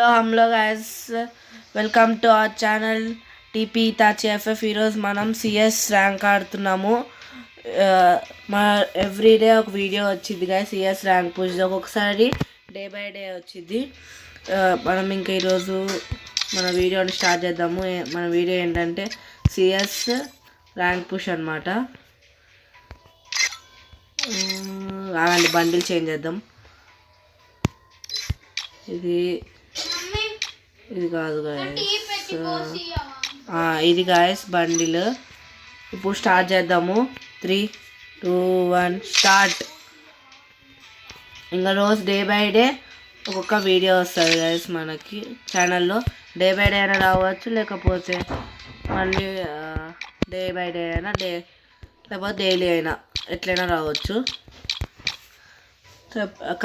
Hello హమ్లో guys, welcome to our channel TP Tachi FF. ఈరోజు మనం సిఎస్ ర్యాంక్ ఆడుతున్నాము. మా ఎవ్రీడే ఒక వీడియో వచ్చింది గైస్, సిఎస్ ర్యాంక్ పుష్. ఒక్కొక్కసారి డే బై డే వచ్చింది. మనం ఇంకా ఈరోజు మన వీడియోని స్టార్ట్ చేద్దాము. మన వీడియో ఏంటంటే సిఎస్ ర్యాంక్ పుష్ అనమాట. ఆగండి, బండిల్ చేంజ్ చేద్దాం. ఇది కాదు గాయస్, ఇది గాయస్ బండిల్. ఇప్పుడు స్టార్ట్ చేద్దాము. 3, 2, 1 స్టార్ట్. ఇంకా రోజు డే బై డే ఒక్కొక్క వీడియో వస్తుంది గాయస్ మనకి ఛానల్లో. డే బై డే అయినా రావచ్చు, లేకపోతే మళ్ళీ డే బై డే అయినా లేకపోతే డైలీ అయినా ఎట్లయినా రావచ్చు.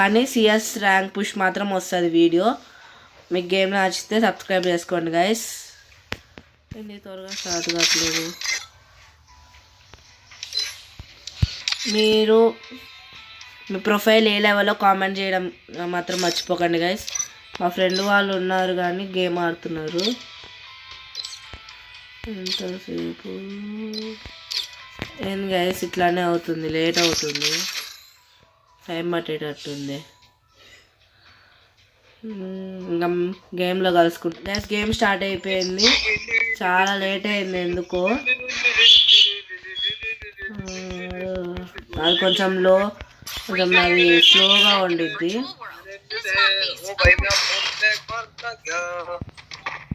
కానీ సిఎస్ ర్యాంక్ పుష్ మాత్రం వస్తుంది వీడియో. మీకు గేమ్ నచ్చితే సబ్స్క్రైబ్ చేసుకోండి గైస్. ఏంటి త్వరగా స్టార్ట్ కావట్లేదు. మీరు మీ ప్రొఫైల్ ఏ లెవెల్లో కామెంట్ చేయడం మాత్రం మర్చిపోకండి గైస్. మా ఫ్రెండ్ వాళ్ళు ఉన్నారు కానీ గేమ్ ఆడుతున్నారు. ఎంతసేపు ఏంది గైస్, ఇట్లానే అవుతుంది, లేట్ అవుతుంది, టైం పట్టేటట్టుంది. ఇంకా గేమ్లో కలుసుకుంటా గైస్. గేమ్ స్టార్ట్ అయిపోయింది, చాలా లేట్ అయింది ఎందుకో. అది కొంచెం అది స్లోగా ఉండిద్ది.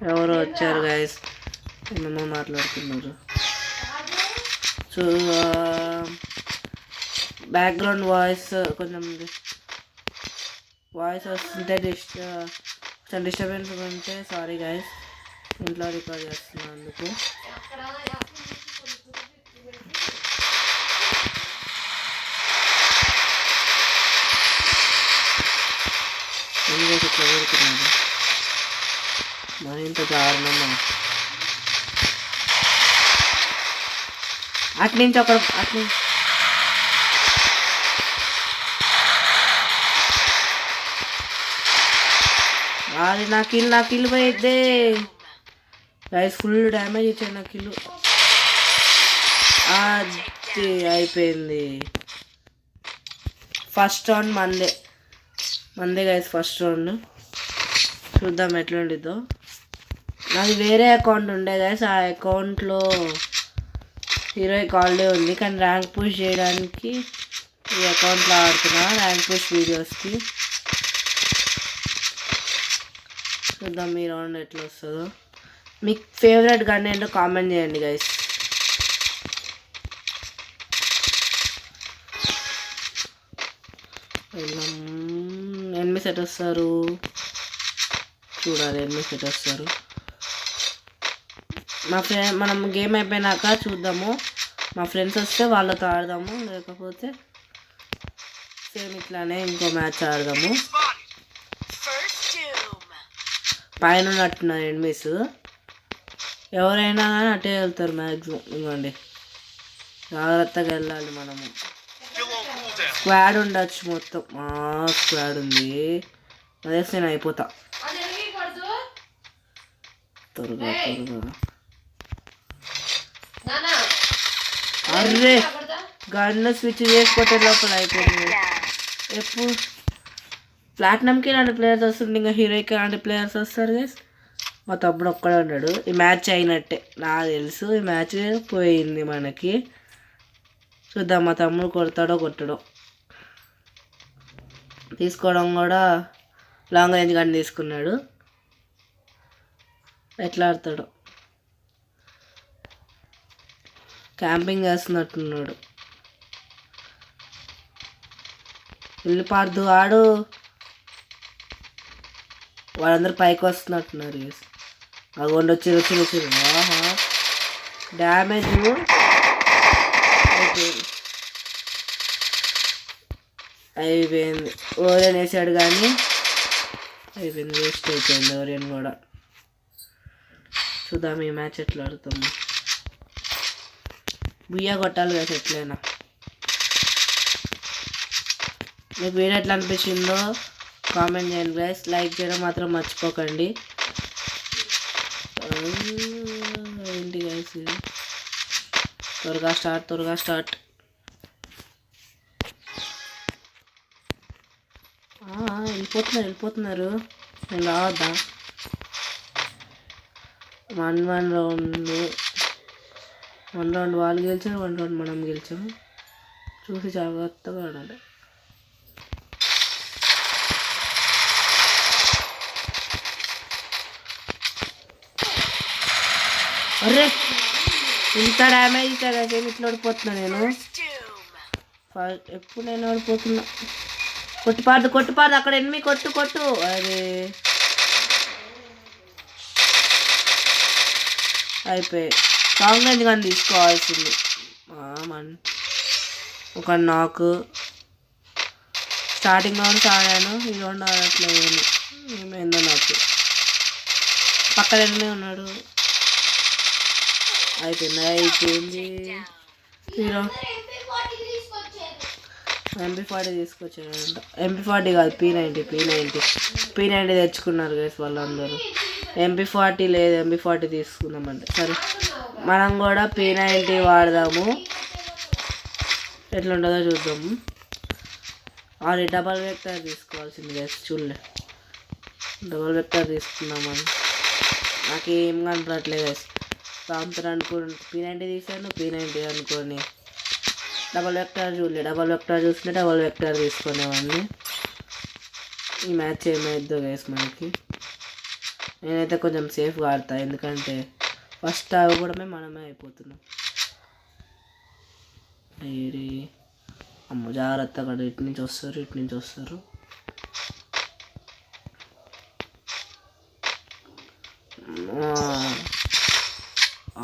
ఎవరో వచ్చారు గైస్, ఏమేమో మాట్లాడుతున్నారు. సో బ్యాక్గ్రౌండ్ వాయిస్ కొంచెం వస్తుంటే కొంచెం డిస్టర్బెన్స్ ఉంటే సారీ గైస్. ఇంట్లో రికార్డ్ చేస్తున్నాను అందుకు. ఇట్లా పెడుతున్నాను మరి ఇంత దారుణమా. అట్నుంచి అది నాకు ఇల్లు పోయిద్దే గైస్. ఫుల్ డ్యామేజ్ ఇచ్చాను నాకు ఇల్లు. అది అయిపోయింది. ఫస్ట్ రౌండ్ మందే గైస్. ఫస్ట్ రౌండ్ చూద్దాం ఎట్లా ఉండిద్దో. నాది వేరే అకౌంట్ ఉండే గైస్, ఆ అకౌంట్లో హీరోయిక్ ఆల్రెడీ ఉంది, కానీ ర్యాంక్ పుష్ చేయడానికి ఈ అకౌంట్లో ఆడుతున్నా ర్యాంక్ పుష్ వీడియోస్కి. చూద్దాం ఈ రౌండ్ ఎట్లా వస్తుందో. మీకు ఫేవరెట్ గన్ ఏంటో కామెంట్ చేయండి గైస్. ఎనిమిది సెట్ వస్తారు, చూడాలి ఎనిమిది సెట్ వస్తారు. మనం గేమ్ అయిపోయినాక చూద్దాము. మా ఫ్రెండ్స్ వస్తే వాళ్ళతో ఆడదాము, లేకపోతే సేమ్ ఇట్లానే ఇంకో మ్యాచ్ ఆడదాము. పైన ఉన్నట్టున్నారు ఎనిమిస్. ఎవరైనా కానీ అటే వెళ్తారు మ్యాక్సిమం. ఇవ్వండి, జాగ్రత్తగా వెళ్ళాలి మనము. స్క్వాడ్ ఉండొచ్చు మొత్తం. స్క్వాడ్ ఉంది, అదే నేను అయిపోతా త్వరగా. అర్రే గన్ను స్విచ్ చేసుకోవటం లోపల అయిపోయింది. ఎప్పుడు ప్లాటినంకి ఇలాంటి ప్లేయర్స్ వస్తుండే, ఇంకా హీరోకి ఇలాంటి ప్లేయర్స్ వస్తారు గైస్. మా తమ్ముడు ఒక్కడే ఉన్నాడు. ఈ మ్యాచ్ అయినట్టే నాకు తెలుసు. ఈ మ్యాచ్ పోయింది మనకి. చూద్దాం మా తమ్ముడు కొడతాడో కొట్టడో. తీసుకోవడం కూడా లాంగ్ రేంజ్ గన్ తీసుకున్నాడు. ఎట్లా ఆడతాడో. క్యాంపింగ్ చేస్తున్నట్టున్నాడు. వెళ్ళిపార్దు ఆడు. వాళ్ళందరూ పైకి వస్తున్నట్టున్నారు. అగోండి వచ్చి డ్యామేజ్ అయిపోయింది. ఓరియన్ వేసాడు కానీ అయిపోయింది, వేస్ట్ అయిపోయింది ఓరియన్ కూడా. చూద్దాం ఈ మ్యాచ్ ఎట్లా ఆడుతాము. బుయ్య కొట్టాలి కదా ఎట్లయినా. మీకు వీడియో ఎట్లా అనిపించిందో కామెంట్ చేయండి గైస్, లైక్ చేయడం మాత్రం మర్చిపోకండి. ఏంటి గైస్ ఇది, త్వరగా స్టార్ట్. వెళ్ళిపోతున్నారు, నేను రావద్దా? 1 రౌండ్ వాళ్ళు గెలిచారు, 1 రౌండ్ మనం గెలిచాము. చూసి జాగ్రత్తగా ఆడాలి. అరే ఇంత డ్యామేజ్ ఇచ్చారు కదా, ఇట్లా ఓడిపోతున్నా నేను. ఎప్పుడు నేను ఓడిపోతున్నా. కొట్టుపారదు అక్కడ ఎనిమి, కొట్టు. అరే అయిపోయి సాంగ్ రేంజ్ కానీ తీసుకోవాల్సింది. ఒక నాకు స్టార్టింగ్ రౌండ్స్ ఆడాను, ఈ రౌండ్ ఆడట్లేదు. ఏమైందో నాకు. పక్కన ఎనిమి ఉన్నాడు. అయిపోయింది. Hero MP40 తీసుకొచ్చారంట. MP40 కాదు, P90 తెచ్చుకున్నారు గైస్ వాళ్ళందరూ. MP40 లేదు, MP40 తీసుకుందామంటే. సరే మనం కూడా P90 వాడదాము, ఎట్లా ఉంటుందో చూద్దాము. అది డబల్ వెక్టర్ తీసుకోవాల్సింది గైస్. చూడలే, డబల్ వెక్టర్ తీసుకుందామని నాకేం కనపడట్లేదు గైస్. రామ్తో P90 తీసాను, P90 అనుకొని డబల్ వెక్టర్ చూడలే. డబల్ వెక్టర్ చూస్తుంటే డబల్ వెక్టర్ తీసుకునేవాడిని. ఈ మ్యాచ్ ఏమైద్దో గైస్ మనకి. నేనైతే కొంచెం సేఫ్గా ఆడతా, ఎందుకంటే ఫస్ట్ ఆగకూడమే మనమే అయిపోతున్నాం. అమ్మ జాగ్రత్తగా, ఇటు నుంచి వస్తారు.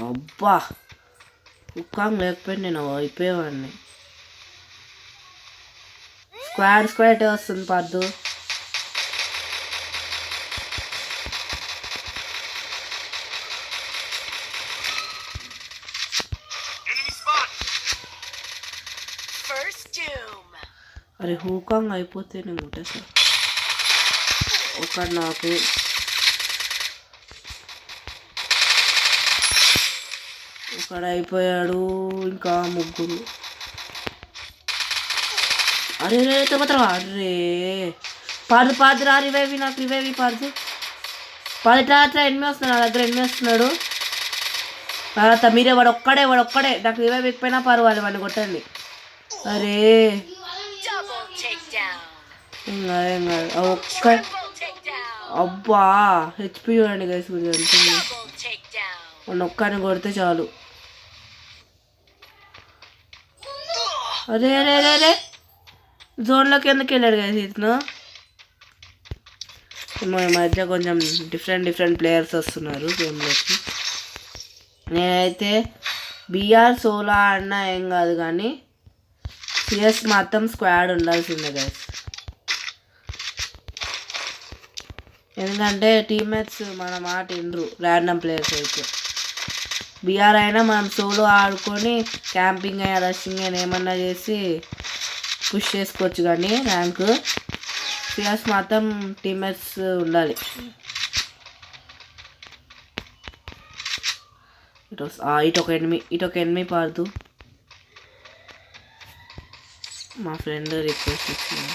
అబ్బా కుక్కాంగ్ లేకపోయింది, నేను అయిపోయేవాడిని. స్క్వాడ్ వస్తుంది పద్దు. అరే హూకాంగ్ అయిపోతే నేను ముట్టేసా. ఒక నాకు ఒకడు అయిపోయాడు, ఇంకా 3. అరే తొక్కతరా. అరే పాడు రా, రివైవ్ పాడు. అట్లా ఎనిమిది వస్తున్నాడు, నా దగ్గర ఎనిమిది వస్తున్నాడు. తర్వాత మీరే వాడు ఒక్కడే నాకు రివైవ్ ఎక్కిపోయినా పర్వాలేదు, వాడిని కొట్టండి. అరే ఒక్క అబ్బా HP చూడండి గైస్, వాడిని ఒక్కని కొడితే చాలు. అరే జోన్లోకి ఎందుకు వెళ్ళాడు గైస్ ఇతను? ఈ మధ్య కొంచెం డిఫరెంట్ ప్లేయర్స్ వస్తున్నారు గేమ్లోకి. నేనైతే BR సోలో ఆడినా ఏం కాదు, కానీ CS మాత్రం స్క్వాడ్ ఉండాల్సిందే గైస్. ఎందుకంటే టీమ్మేట్స్ మన మాట వినరు, ర్యాండమ్ ప్లేయర్స్ అయితే. BR అయినా మనం సోలో ఆడుకొని క్యాంపింగ్ అయినా రషింగ్ అయినా ఏమన్నా చేసి పుష్ చేసుకోవచ్చు, కానీ ర్యాంక్ CS మాత్రం టీమ్మేట్స్ ఉండాలి. ఇటు ఒక ఎనిమి పారదు. మా ఫ్రెండ్ రిక్వెస్ట్ ఇచ్చింది.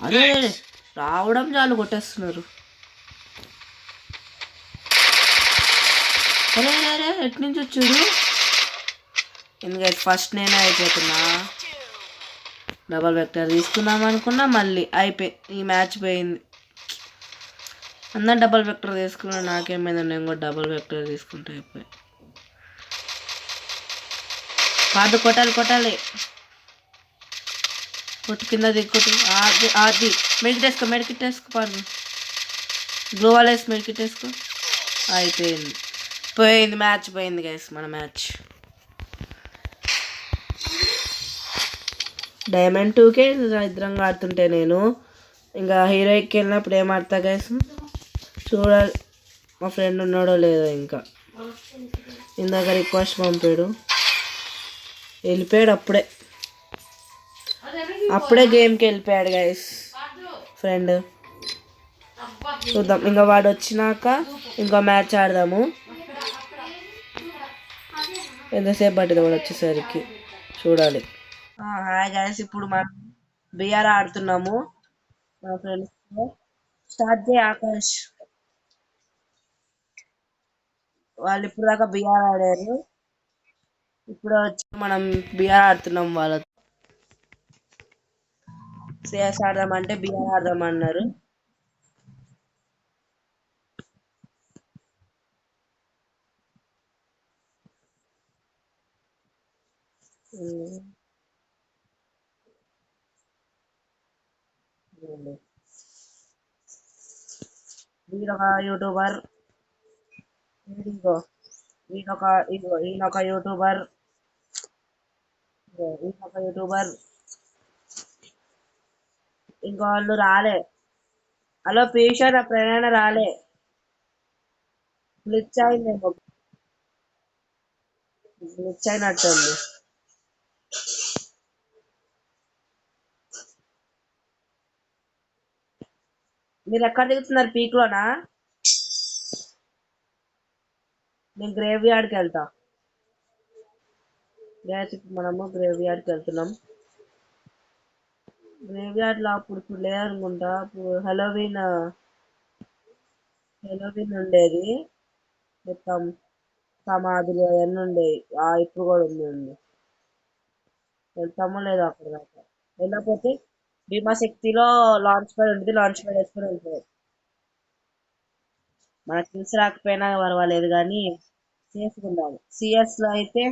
అదే రావడం చాలు కొట్టేస్తున్నారు. అరే ఎటు నుంచి వచ్చాడు? ఎందుకంటే ఫస్ట్ నేనే అయిపోతున్నా. డబల్ వెక్టర్ తీసుకుందాం అనుకున్నా, మళ్ళీ ఈ మ్యాచ్ పోయింది. అందరు డబల్ వెక్టర్ తీసుకున్నా, నాకేమైందో నేను కూడా డబల్ వెక్టర్ తీసుకుంటే అయిపోయి. పాదు కొట్టాలి కొట్టు, కింద దిక్కొట్టు. అది మెడికిట్ వేసుకో పాదు. గ్లోవాల్ వేసి మెడికిట్ వేసుకో. పోయింది మ్యాచ్ పోయింది గైస్, మన మ్యాచ్. డైమండ్ 2కే ఇద్దరంగా ఆడుతుంటే నేను ఇంకా హీరోయిక్కి వెళ్ళినప్పుడు ఏం ఆడతా గైస్ చూడాలి. మా ఫ్రెండ్ ఉన్నాడో లేదో, ఇంకా ఇందాక రిక్వెస్ట్ పంపాడు, వెళ్ళిపోయాడు అప్పుడే. అప్పుడే గేమ్కి వెళ్ళిపోయాడు గైస్ ఫ్రెండ్. చూద్దాం ఇంకా వాడు వచ్చినాక ఇంకా మ్యాచ్ ఆడదాము. ఎంతసేపు పట్టింది వాడు వచ్చేసరికి చూడాలి. హాయ్ గైస్, ఇప్పుడు మనం బిఆర్ ఆడుతున్నాము మా ఫ్రెండ్స్. స్టార్ట్ చేయి ఆకాష్. వాళ్ళు ఇప్పుడు దాకా బిఆర్ ఆడారు, ఇప్పుడు వచ్చి మనం బిఆర్ ఆడుతున్నాం. వాళ్ళతో సిఎస్ ఆడదామంటే బిఆర్ ఆడదామన్నారు. వీడొక యూట్యూబర్, ఇదిగో ఈయనొక యూట్యూబర్, ఈయనొక యూట్యూబర్. ఇంకో వాళ్ళు రాలే. హలో పీష, నా ప్రేరణ రాలే, గ్లిచ్ అయిందేమో, గ్లిచ్ అయినట్టుంది. మీరు ఎక్కడ దిగుతున్నారు? పీక్ లోనా? నేను గ్రేవ్ యార్డ్కి వెళ్తా. గ్యాస్ ఇప్పుడు మనము గ్రేవ్ యార్డ్కి వెళ్తున్నాం. గ్రేవ్ యార్డ్ లో అప్పుడు లేదనుకుంటా. అప్పుడు హలోవీన్ ఉండేది, మొత్తం సమాధులు అవన్నీ ఉండేవి. ఇప్పుడు కూడా ఉంది. వెళ్తామో లేదో అక్కడ దాకా. వెళ్ళకపోతే భీమాశక్తిలో లాంచ్ ప్యాడ్ ఉంటుంది, లాంచ్ ప్యాడ్ వేసుకొని వెళ్తాం. మనకు తెలిసి రాకపోయినా పర్వాలేదు కానీ చేసుకుందాము. సిఎస్ లో అయితే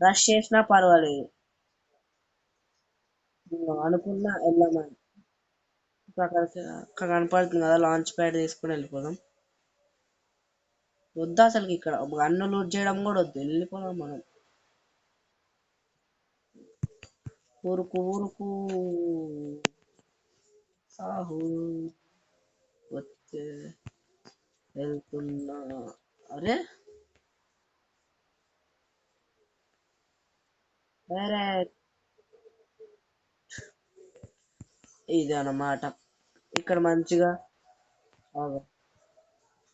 రష్ చేసినా పర్వాలేదు, అనుకున్నా వెళ్ళమని. అక్కడ కనపడుతుంది కదా, లాంచ్ ప్యాడ్ తీసుకుని వెళ్ళిపోదాం. వద్దు అసలు, ఇక్కడ గన్ను లూట్ చేయడం కూడా వద్దు, వెళ్ళిపోదాం మనం. ఊరుకు ఊరుకు సాహు వచ్చే వెళ్తున్నా. అరే వేరే ఇది అన్నమాట. ఇక్కడ మంచిగా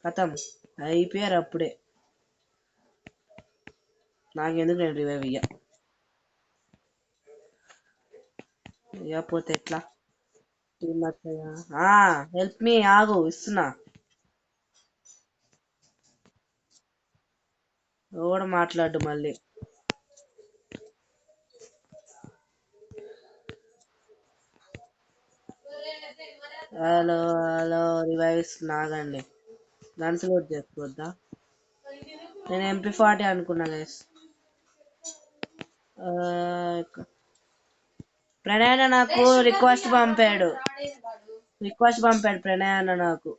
కథం అయిపోయారు అప్పుడే. నాకెందుకు, నేను రివైవ్ ఇవ్వకపోతే ఎట్లా? హెల్ప్ మీ, ఆగు ఇస్తున్నా. ఎవడు మాట్లాడు మళ్ళీ. హలో హలో, రివైవ్ ఇస్తున్నా, ఆగండి. గన్స్ లోడ్ చేసుకోవద్దా? నేను MP40 అనుకున్నా గైస్. ప్రణయ్ అన్న నాకు రిక్వెస్ట్ పంపాడు ప్రణయ్ అన్న నాకు.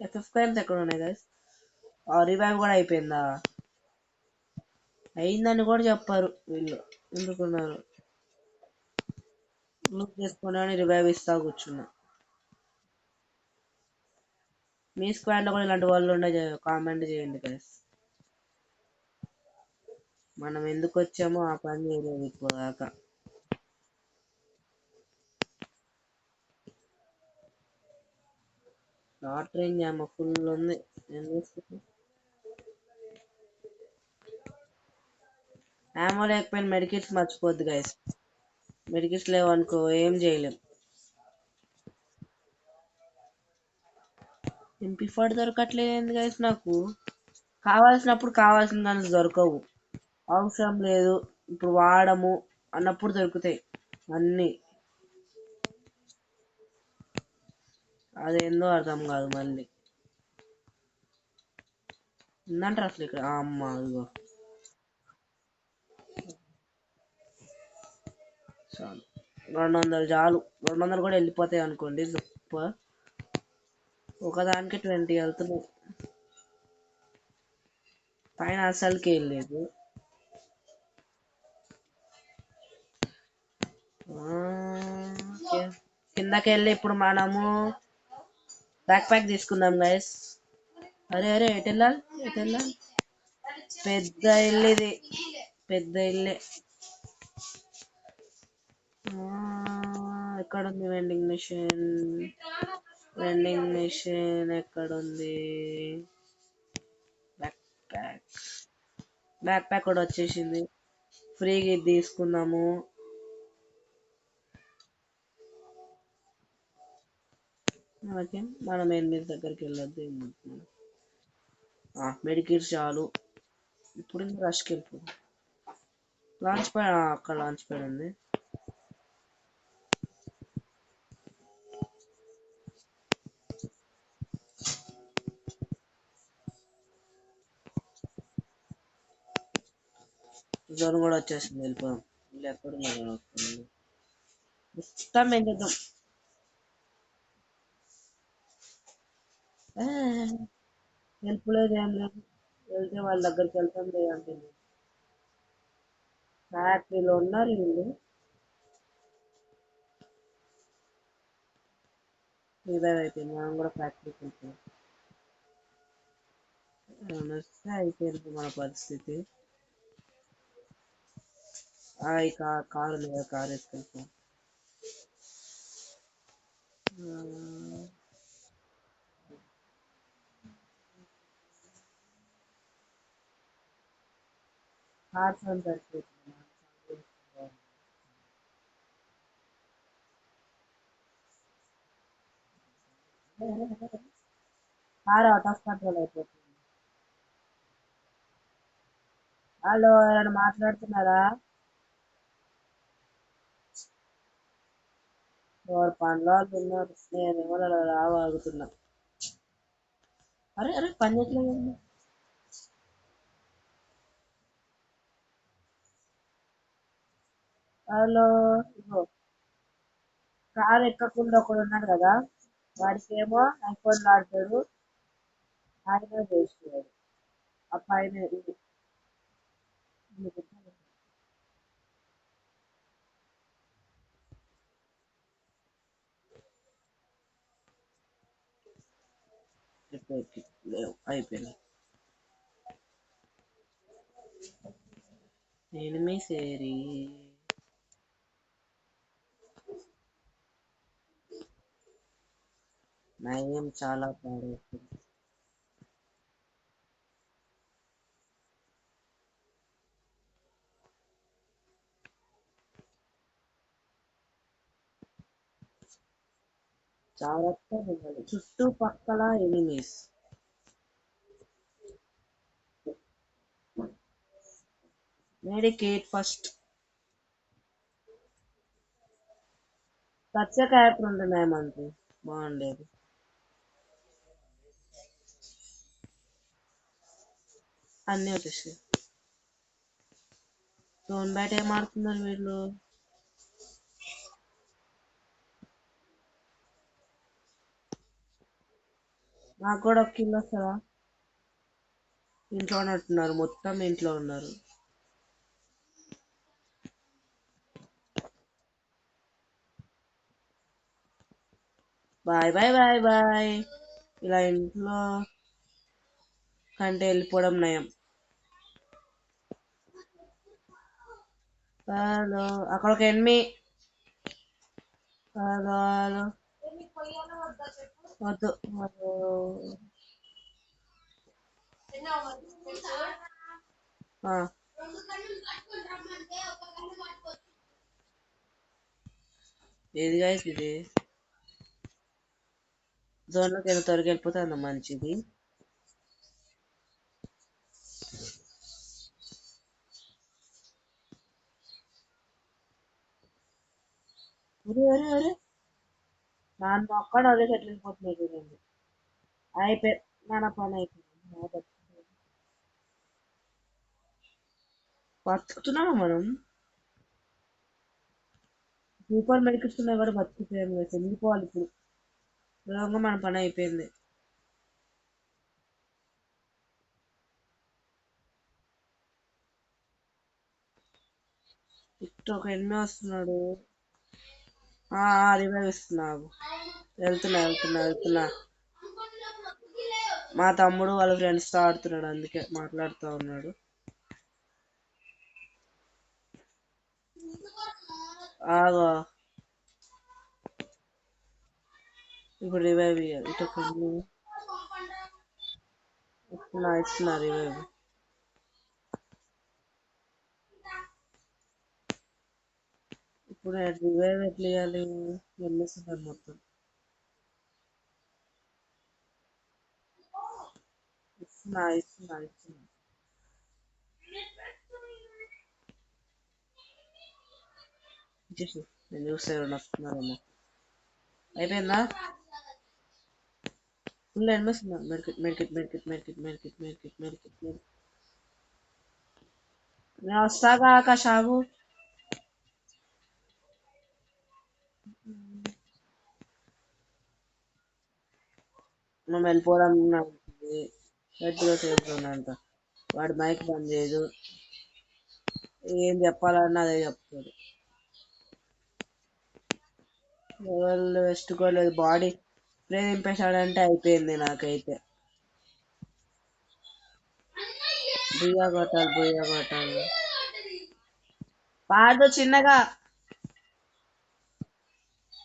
FF కాయిన్స్ ఎక్కడ ఉన్నాయి గైస్? రివైవ్ కూడా అయిపోయిందా? అయిందని కూడా చెప్పారు వీళ్ళు, ఎందుకున్నారు? లూప్ చేసుకుని రివైవ్ ఇస్తా కూర్చున్నా. మీ స్క్వాడ్ లో కూడా ఇలాంటి వాళ్ళు ఉండే కామెంట్ చేయండి గైస్. మనం ఎందుకు వచ్చామో ఆ పని చేయలేదు ఇప్పుడు దాకా. షార్ట్ రేంజ్ ఏమో ఫుల్ ఉంది. ఏమో లేకపోయినా మెడికిట్స్ మర్చిపోద్ది గైస్. మెడికిట్స్ లేవనుకో ఏం చేయలేం. MP40 దొరకట్లేదు గైస్ నాకు. కావాల్సినప్పుడు కావాల్సిన దానికి దొరకవు. అవసరం లేదు, ఇప్పుడు వాడము అన్నప్పుడు దొరుకుతాయి అన్నీ. అదేందో అర్థం కాదు. మళ్ళీ ఉందంటారు అసలు ఇక్కడ. అమ్మ ఇదిగో చాలు, 200 చాలు. 200 కూడా వెళ్ళిపోతాయి అనుకోండి. ఒకదానికి 20 వెళ్తున్నాయి, పైన అసలుకి వెళ్ళలేదు. కిందకి వెళ్ళి ఇప్పుడు మనము బ్యాక్ ప్యాక్ తీసుకుందాం గైస్. అరే అరే, ఎటు వెళ్ళాలి? పెద్ద ఇల్లు ఇది, పెద్ద ఇల్లే. ఎక్కడ ఉంది వెండింగ్ మిషన్? వెండింగ్ మిషన్ ఎక్కడ ఉంది? Back pack. బ్యాక్ ప్యాక్ కూడా వచ్చేసింది. ఫ్రీగా ఇది తీసుకుందాము. ఓకే, మనం 8 దగ్గరికి వెళ్ళొద్దు. మెడికిట్ చాలు. ఇప్పుడు రష్కి వెళ్ళిపోతుంది. లాంచ్ ప్యాడ్, అక్కడ లాంచ్ ప్యాడ్ ఉంది. జోన్ కూడా వచ్చేసింది, వెళ్ళిపోదాం. వీళ్ళు ఎక్కడ ఉన్నారు? మొత్తం ఏం చేద్దాం. వెళ్ళలేదు, ఏం లేదు. వెళ్తే వాళ్ళ దగ్గరికి వెళ్తాం లేదంటే ఫ్యాక్టరీలో ఉన్నారు వీళ్ళు. రివైవ్ అయిపోయింది, మనం కూడా ఫ్యాక్టరీకి వెళ్తాం. వస్తే అయిపోయింది మన పరిస్థితి. ఈ కారు లేదా, కారు వేసుకెళ్తాం. కార్స్ అని సరిపోతుంది. కార్ అవుట్ ఆఫ్ కంట్రోల్ అయిపోతుంది. వాళ్ళు ఎవరైనా మాట్లాడుతున్నారా? ఎవరు పనిలో వాళ్ళు ఉన్నారు. నేనేమో రావాగుతున్నా. అరే అరే, పని చేయట్లేదు. వాళ్ళు ఇగో కారు ఎక్కకుండా ఒకడు ఉన్నాడు కదా, వాడికి ఏమో ఐఫోన్ ఆడతాడు. ఆయన చేస్తున్నాడు ఆ పైన లేవు, అయిపోయింది. ఎనిమి సేరి నయం చాలా పాడవుతుంది. జాగ్రత్తగా ఉండాలి చుట్టుపక్కల ఎనిమీస్. మెడికేట్ ఫస్ట్. ప్రత్యేక యాప్ ఉంటున్నాయి మనకి, బాగుండేది. అన్నీ వచ్చేసాయి. జోన్ బయట ఏం ఆడుతున్నారు వీళ్ళు? నాకు కూడా ఒక కిల్ వస్తుందా? ఇంట్లో ఉన్నట్టున్నారు, మొత్తం ఇంట్లో ఉన్నారు. Bye bye bye bye. ఇలా ఇంట్లో కంటే వెళ్ళిపోవడం నయం. హలో, అక్కడ ఒక ఎనిమి. హలో హలో, వద్దు. హలో, ఏది గాయస్ ఇది? జోన్లోకి ఎంత త్వరగా వెళ్ళిపోతే అంత మంచిది. అరే అరే అరే, దాన్ని ఒక్కడ అదే సెటిల్ అయిపోతున్నాయి చూడండి. అయిపోయి మన పని అయిపోయింది. బతుకుతున్నామా మనం? సూపర్ మెడికల్స్ ఉన్నాయి కూడా బతుకుతున్నాం. వెళ్ళిపోవాలి ఇప్పుడు. దూరంగా మన పని అయిపోయింది. ఇక్కడ ఒక ఎనిమిది వస్తున్నాడు. రివైవ్ ఇస్తున్నావు. వెళ్తున్నా వెళ్తున్నా వెళ్తున్నా. మా తమ్ముడు వాళ్ళ ఫ్రెండ్స్తో ఆడుతున్నాడు, అందుకే మాట్లాడుతూ ఉన్నాడు. ఆగో ఇప్పుడు రివైవ్ ఇటు ఇస్తున్నా రివైవ్. ఇప్పుడు రివైవ్ ఎట్లా ఇవ్వాలి? వెళ్ళేస్తున్నారు మొత్తం. ఇస్తున్నా ఇచ్చేసి నేను చూస్తే ఎవరైనా వస్తున్నారేమో. అయిపోయిందా? ఫుల్ ఎనిమిస్తున్నా. మెడికెట్. నేను వస్తాగా ఆకాష్ ఆగు. మనం వెళ్ళిపోవడం గట్టిగా చేస్తుందంట. వాడు మైక్ బంద్ చేయదు, ఏం చెప్పాలన్నా అదే చెప్తాడు. ఎవరు వెస్టుకోలేదు, బాడీ స్ప్రే దింపేశాడంటే అయిపోయింది నాకైతే. బుయ్యా కొట్టాలి. పాడు చిన్నగా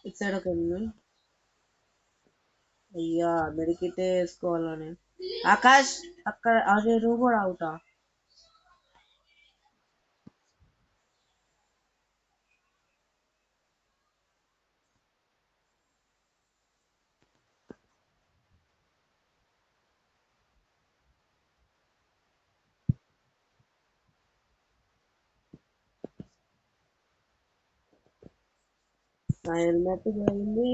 ఇటు సైడ్ ఒక అయ్యా మెడికితే వేసుకోవాలని. ఆకాష్ అక్కడ అదే నువ్వు కూడా అవుతా. నా హెల్మెట్ పోయింది.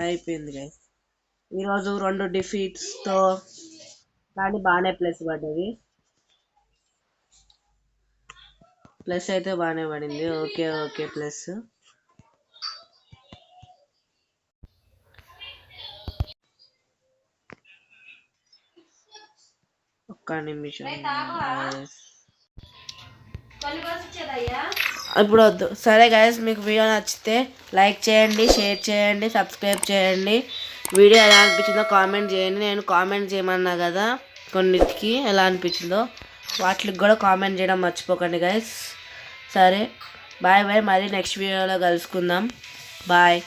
అయిపోయింది గైస్. ఈరోజు 2 డిఫీట్స్ తో కానీ బాగానే ప్లస్ పడ్డది. ప్లస్ అయితే బాగానే పడింది. Okay plus. ఒక్క నిమిషం. ఇప్పుడు వద్దు. సరే గైస్, మీకు వీడియో నచ్చితే లైక్ చేయండి, షేర్ చేయండి, సబ్స్క్రైబ్ చేయండి. వీడియో ఎలా అనిపించిందో కామెంట్ చేయండి. నేను కామెంట్ చేయమన్నా కదా కొన్నిటికి ఎలా అనిపించిందో, వాటికి కూడా కామెంట్ చేయడం మర్చిపోకండి గైస్. సరే బాయ్. మళ్ళీ నెక్స్ట్ వీడియోలో కలుసుకుందాం. బాయ్.